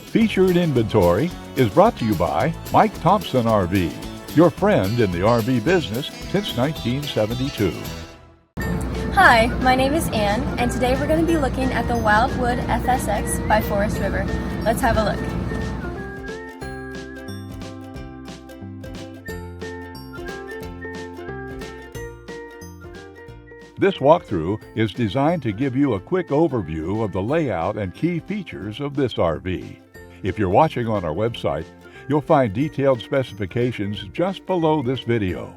Featured Inventory is brought to you by Mike Thompson RV, your friend in the RV business since 1972. Hi, my name is Ann, and today we're going to be looking at the Wildwood FSX by Forest River. Let's have a look. This walkthrough is designed to give you a quick overview of the layout and key features of this RV. If you're watching on our website, you'll find detailed specifications just below this video.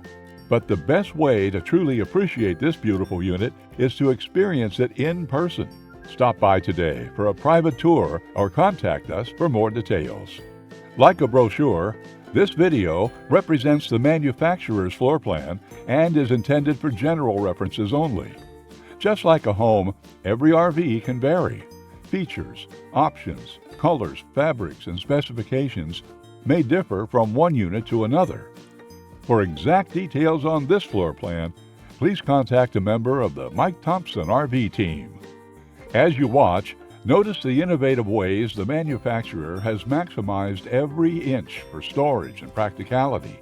But the best way to truly appreciate this beautiful unit is to experience it in person. Stop by today for a private tour or contact us for more details. Like a brochure, this video represents the manufacturer's floor plan and is intended for general references only. Just like a home, every RV can vary. Features, options, colors, fabrics, and specifications may differ from one unit to another. For exact details on this floor plan, please contact a member of the Mike Thompson RV team. As you watch, notice the innovative ways the manufacturer has maximized every inch for storage and practicality.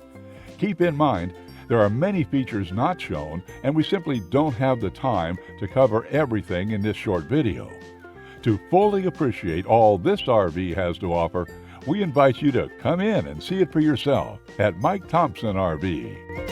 Keep in mind, there are many features not shown, and we simply don't have the time to cover everything in this short video. To fully appreciate all this RV has to offer, we invite you to come in and see it for yourself at Mike Thompson RV.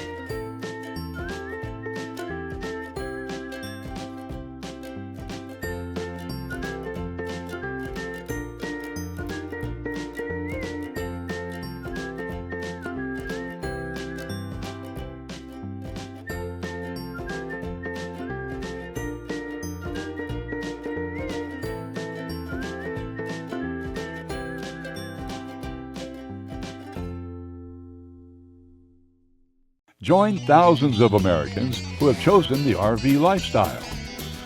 Join thousands of Americans who have chosen the RV lifestyle.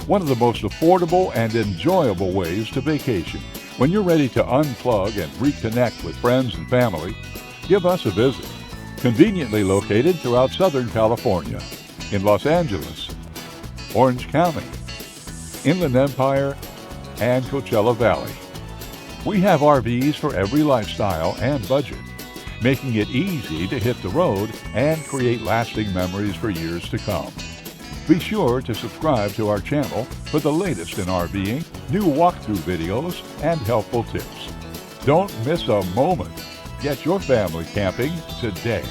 One of the most affordable and enjoyable ways to vacation. When you're ready to unplug and reconnect with friends and family, give us a visit. Conveniently located throughout Southern California, in Los Angeles, Orange County, Inland Empire, and Coachella Valley. We have RVs for every lifestyle and budget, making it easy to hit the road and create lasting memories for years to come. Be sure to subscribe to our channel for the latest in RVing, new walkthrough videos, and helpful tips. Don't miss a moment. Get your family camping today.